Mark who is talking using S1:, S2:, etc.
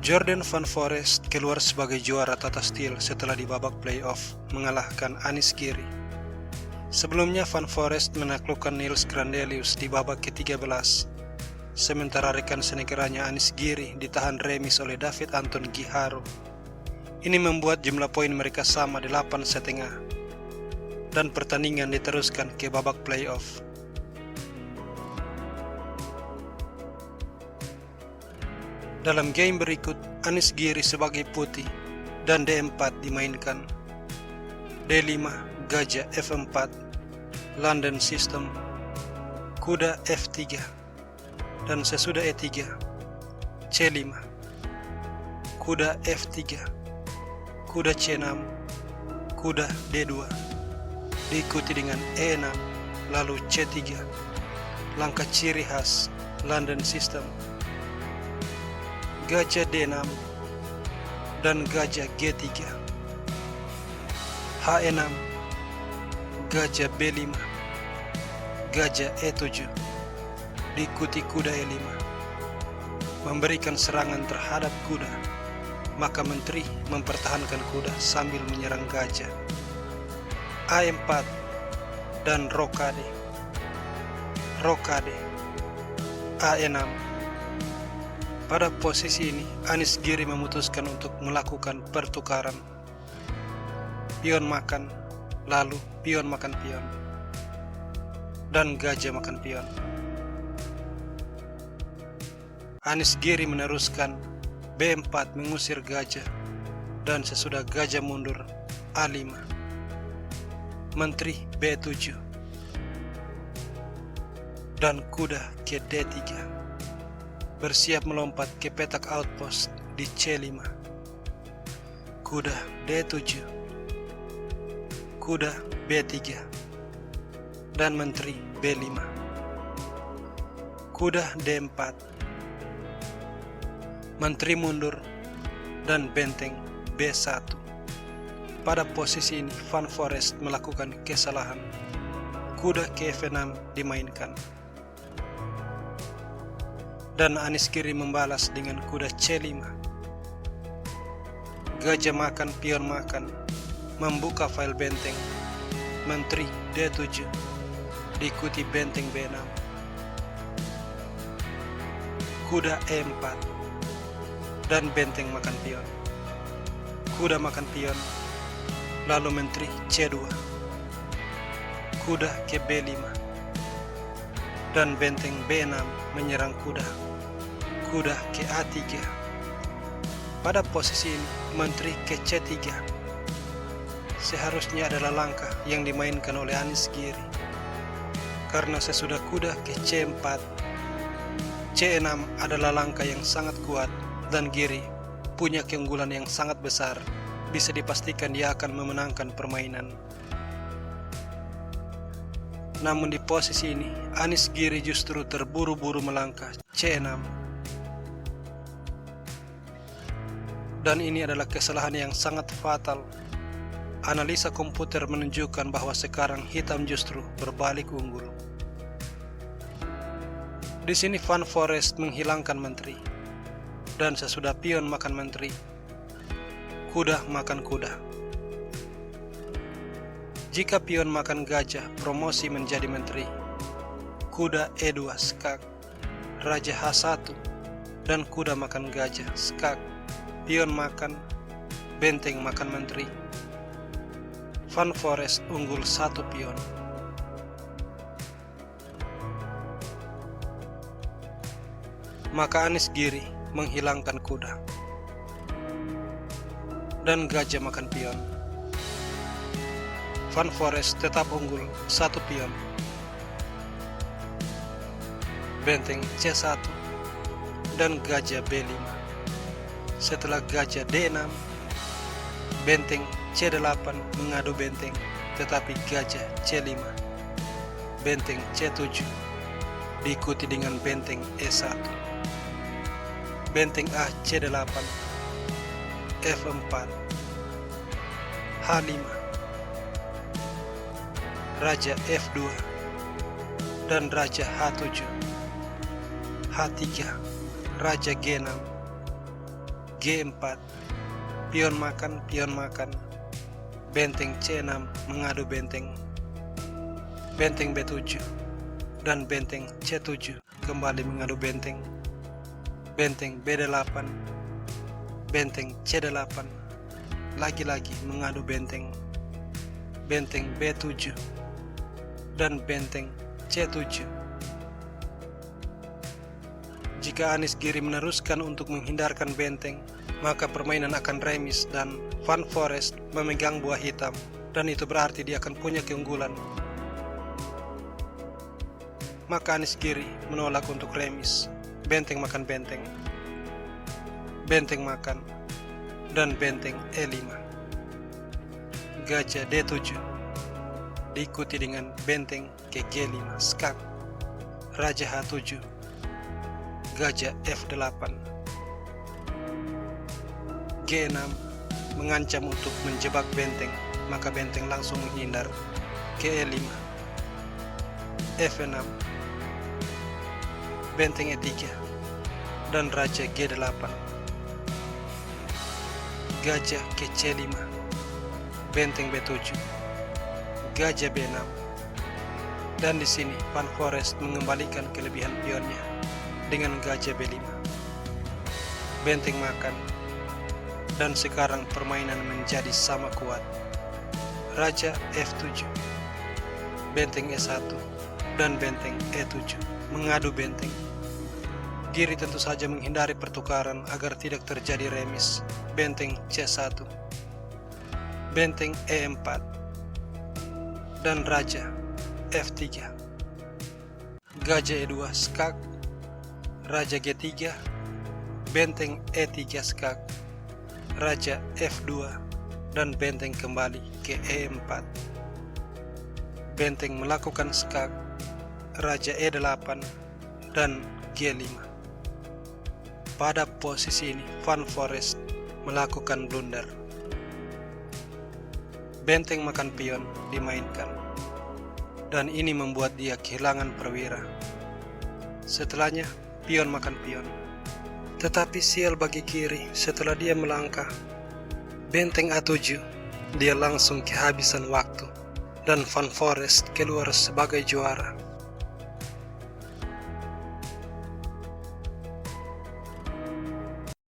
S1: Jordan Van Foreest keluar sebagai juara Tata Steel setelah di babak playoff mengalahkan Anies Giri. Sebelumnya Van Foreest menaklukkan Nils Grandelius di babak ke-13, sementara rekan senegaranya Anies Giri ditahan remis oleh David Anton Giharo. Ini membuat jumlah poin mereka sama 8,5, dan pertandingan diteruskan ke babak playoff. Dalam game berikut, Anies Giri sebagai putih dan D4 dimainkan. D5, gajah F4, London System, kuda F3, dan sesudah E3, C5, kuda F3, kuda C6, kuda D2, diikuti dengan E6, lalu C3, langkah ciri khas London System, gajah D6, dan gajah G3, H6, gajah B5, gajah E7, diikuti kuda E5, memberikan serangan terhadap kuda, maka menteri mempertahankan kuda sambil menyerang gajah, A4, dan rokade, A6. Pada posisi ini, Anies Giri memutuskan untuk melakukan pertukaran. Pion makan, lalu pion makan pion, dan gajah makan pion. Anies Giri meneruskan B4 mengusir gajah, dan sesudah gajah mundur, A5. Menteri B7, dan kuda ke D3. Bersiap melompat ke petak outpost di C5, kuda D7, kuda B3, dan menteri B5, kuda D4, menteri mundur, dan benteng B1. Pada posisi ini Van Foreest melakukan kesalahan, kuda ke F6 dimainkan, dan Anies Giri membalas dengan kuda C5. Gajah makan, pion makan, membuka file benteng, menteri D7, diikuti benteng B6, kuda E4, dan benteng makan pion, kuda makan pion, lalu menteri C2, kuda ke B5, dan benteng B6 menyerang kuda ke A3. Pada posisi ini, menteri ke C3 seharusnya adalah langkah yang dimainkan oleh Anies Giri, karena sesudah kuda ke C4, C6 adalah langkah yang sangat kuat, dan Giri punya keunggulan yang sangat besar. Bisa dipastikan dia akan memenangkan permainan. Namun di posisi ini, Anies Giri justru terburu-buru melangkah C6. Dan ini adalah kesalahan yang sangat fatal. Analisa komputer menunjukkan bahwa sekarang hitam justru berbalik unggul. Di sini Van Foreest menghilangkan menteri, dan sesudah pion makan menteri, kuda makan kuda. Jika pion makan gajah, promosi menjadi menteri, kuda E2 skak, raja H1, dan kuda makan gajah skak, pion makan, benteng makan menteri. Van Foreest unggul 1 pion. Maka Anies Giri menghilangkan kuda, dan gajah makan pion. Van Foreest tetap unggul 1 pion. Benteng C1 dan gajah B5. Setelah gajah D6, benteng C8 mengadu benteng, tetapi gajah C5, benteng C7, diikuti dengan benteng E1. Benteng A C8, F4, H5, raja F2, dan raja H7, H3, raja G6, G4. Pion makan, pion makan. Benteng C6 mengadu benteng. Benteng B7 dan benteng C7 kembali mengadu benteng. Benteng B8, benteng C8 lagi-lagi mengadu benteng. Benteng B7 dan benteng C7. Jika Anies Giri meneruskan untuk menghindarkan benteng, maka permainan akan remis dan Van Foreest memegang buah hitam, dan itu berarti dia akan punya keunggulan. Maka Anies Giri menolak untuk remis. Benteng makan benteng. Benteng makan dan benteng E5. Gajah D7 diikuti dengan benteng ke G5 skak. Raja H7. Gajah F8. G6 mengancam untuk menjebak benteng, maka benteng langsung menghindar ke E5. F6, benteng E3 dan raja G8. Gajah ke C5, benteng B7, gajah B6. Dan di sini Van Foreest mengembalikan kelebihan pionnya dengan gajah B5. Benteng makan, dan sekarang permainan menjadi sama kuat. Raja F7, benteng E1 dan benteng E7 mengadu benteng. Giri tentu saja menghindari pertukaran agar tidak terjadi remis. Benteng C1, benteng E4 dan raja F3. Gajah E2 skak. Raja G3, benteng E3 skak. Raja F2 dan benteng kembali ke E4. Benteng melakukan skak. Raja E8 dan G5. Pada posisi ini Van Foreest melakukan blunder. Benteng makan pion dimainkan, dan ini membuat dia kehilangan perwira. Setelahnya pion makan pion. Tetapi sial bagi Giri, setelah dia melangkah benteng A7, dia langsung kehabisan waktu dan Van Foreest keluar sebagai juara.